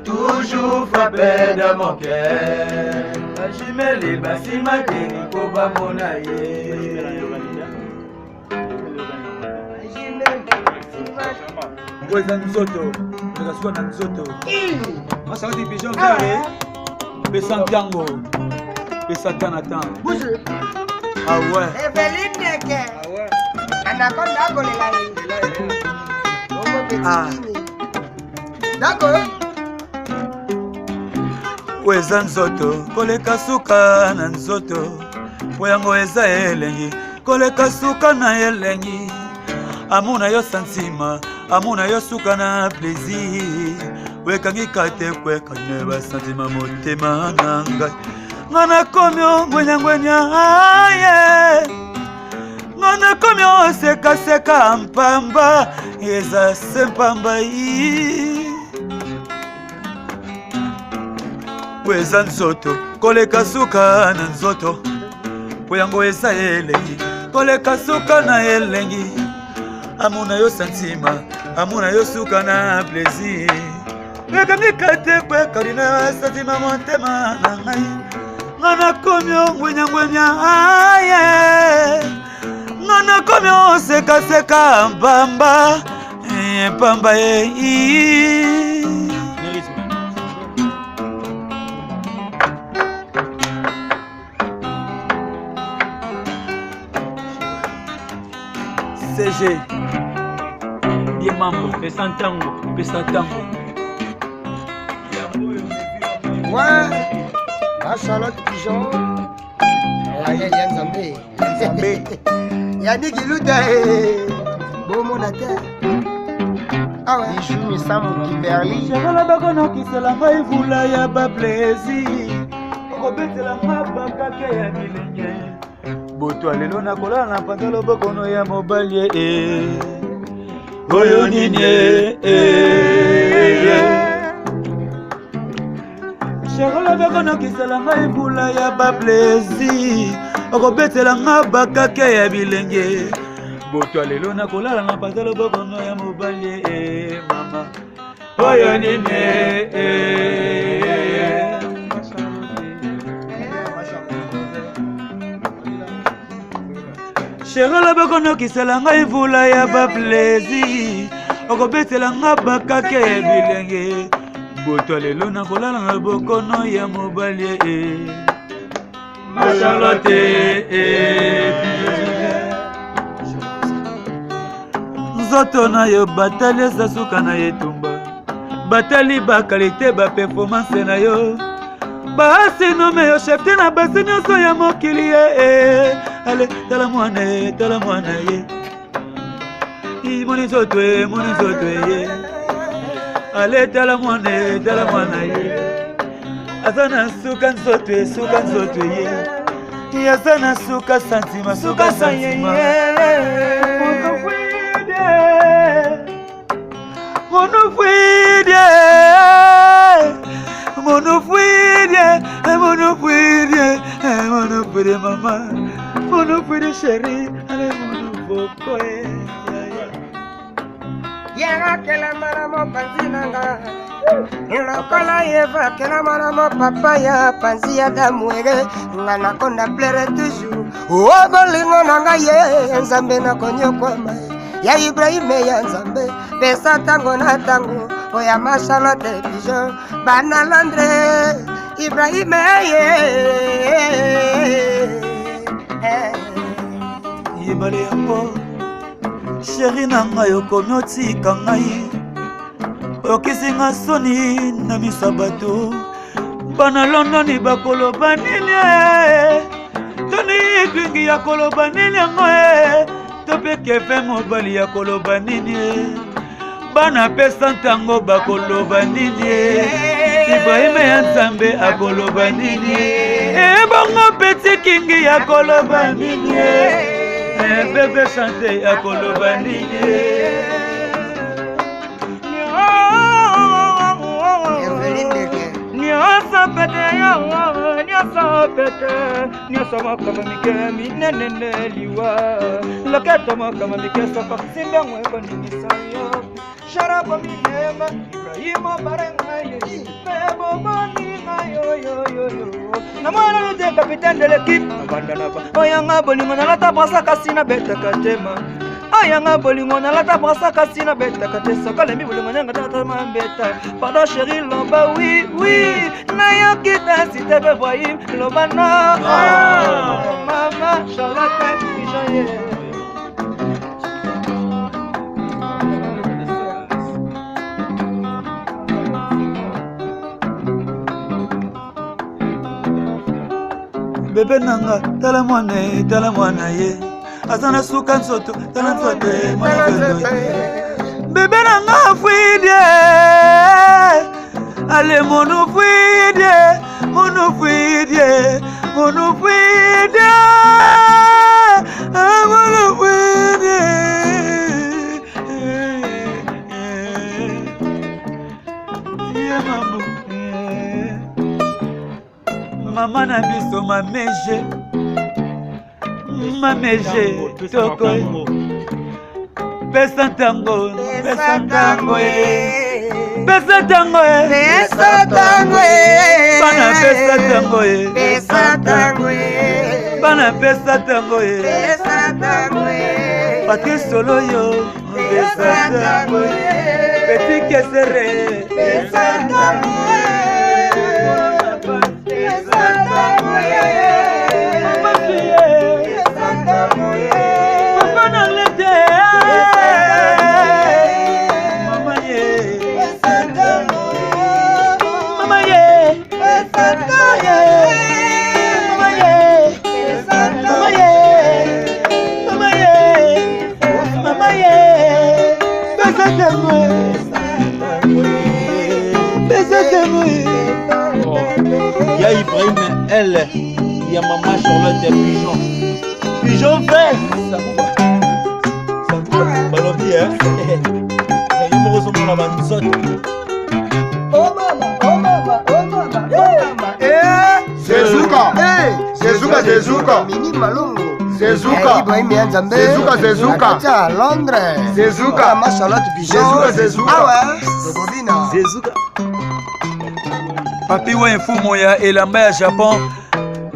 toujours frappé dans mon cœur. Jimeli basima teni koba monaye. Ngoza nzoto, ngasuka na nzoto. Masa wati pigeon vert. Pesa Django. Pesa Tanatan. Bouge. Ah ouais. Eveline Neke. Ah ouais. Anaconda kolela. Ah. D'accord. Weza nzoto koleka suka na nzoto poyango eza elengi koleka suka na elengi amuna yo santima amuna yo suka na plaisir wekangi kate kweka ne ba santima motema na ngai ngana komyo ngwenya aye ngana komyo seka mpamba eza sempamba yi weza nzoto koleka suka na nzoto poyango eza elengi koleka suka na elengi amuna yo santima amuna yo suka na plaisir wekangi kate kwekalina santima motema na ngai ngana komyo ngwenya aye ngana komyo seka mpamba mpamba ye CG bien mambo pesa tango Ouais. Charlotte Pigeon. Nzambe. Yannick Iluda Bomo Nata. Ah ouais. Bijou Misambo Kimberly. Shakala bako no kisela ngai vula ya ba plaisir. Okobetela mabaka ke ya milenge. Boto alelo na kola na pantalo bokono ya mobali oyo nini Shakala bako no kisela ngai vula ya ba plaisir. Okobetela mabaka ke ya bilenge. Boto alelo na kola na pantalo bokono ya mobali mama oyo nini Sherola bakono kisela ngai vula ya ba plaisir okobetela nga bakake bilenge boto lelo na kolala na bokono ya mobali Charlotte nzoto na yo batali esasuka na yetumba batali ba kalite ba performance na yo basi nome yo chefte na basi nyonso ya mokili ale tala mwana ye moni nzoto ye ale tala mwana ye aza na suka nzoto ye aza na suka santima Monofuide mama, monofuide chérie, allez monofokoe. Yera kela maramo panzinanga, Lokola yeva kela maramo papaya panzi ya damuere, ngana konda plere toujours. O bolingo nanga ye, nzambe na konyo kwa mai. Ya Ibrahime ya nzambe, pesa tango na tango, oya Charlotte Pigeon, bana Landre. Ibrahim yebale yango sheri na ngai okomi otika ngai okisinga soni na miso bato bana londoni bakoloba nini toni edwingi ya koloba nini yango to mpe kefe mobali ya koloba nini bana pesa ntango bakoloba nini Ibrahima ya nzambe akoloba nini bongo peti kingi ya koloba nini bebe chante akoloba nini nyonso nyasa pete nyasa makama mike minene liwa loketo makama mike soko singa mweko nimisayo sharaba minema Ibrahima barenga ye bebo boninga yo na mwana lute capitaine de l'équipe abandana ba oyanga bolingo na lata pasa kasina beta katema ayanga bolingo na lata pasa kasina beta katesa kale mi bolingo nyanga tata mambeta pardon chérie lomba oui na yakita si te be voyim lobana mama Charlotte Bijoye bebe nanga tala mwana ye azana suka nzoto tala nzoto mwana nzoto bebe nanga fuidie ale monu fuidie Mama na biso mameje toko pesa tango bana pesa tango Patrice Solo yo pesa tango petit kesere pesa tango Il y a Ibrahim, elle, il y a maman Charlotte et Pigeon vert. Ballon bien, il me ressemble à la manzotte. Oh mama. Zezuka. Mini malungu. Zezuka. Ibrahim Yanzambe. Zezuka. À Londres. Zezuka. Maman Charlotte Bijoye. Zezuka. Ah ouais. Dogovina. Zezuka. Papi wa infumo ya elamba ya Japon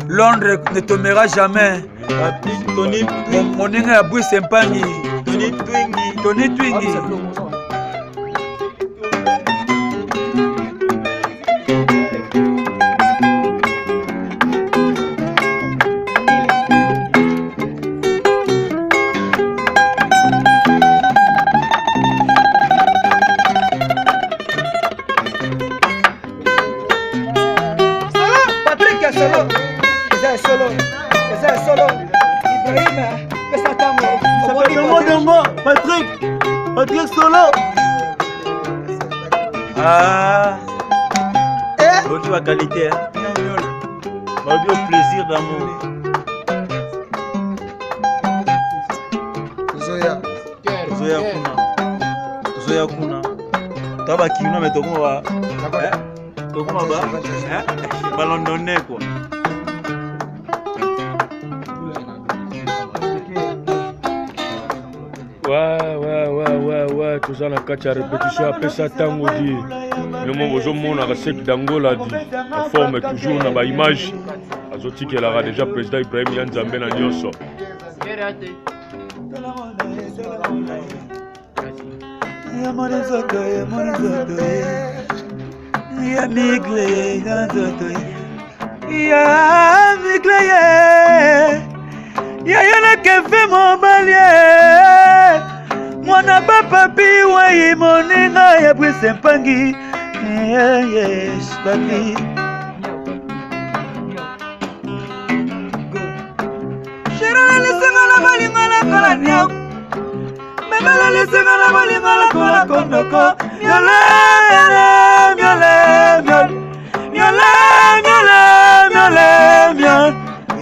Londres ne tombera jamais. Papi Tony Moninga ya Bwisse Mpangi Tony Twingi Solo. Ibrahim, pesa tango. Patrick Solo. Ah. Bonjour la qualité. Malgré le plaisir d'amour. Zoya kuna. Taba kino mais tokoma ba. Tokoma ba. Balondonné quoi. Ouais, tout ça, on a répétition après ça, tango dit. Mais moi, je montre que d'Angola dit. En forme toujours dans ma image. Azoti qui a déjà président Ibrahim Yanzambe na Nyoso. Yayana kefe mobali mwana papi wa moninga ya Bwisse Mpangi yes papi Shirala lesenga la balingala kola nyok Memala lesenga la balingala kola kondoko Miole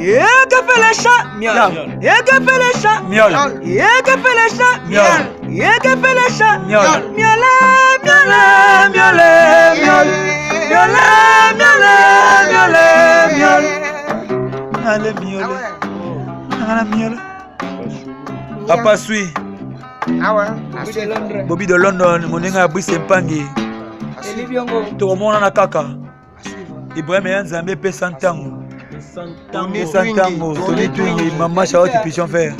Yeke fait les chats, miaule. Yeke fait les chats, miaule. Yeke fait les chats, miaule. Yeke fait les chats, miaule. Miaule. ale miole nangana miole papa sui Bobby de London moninga bwise mpangi tokomona na kaka Ibrahim Yanzambe pe santango Tony Santango Tony Twingi Mama Charlotte Pichon Fer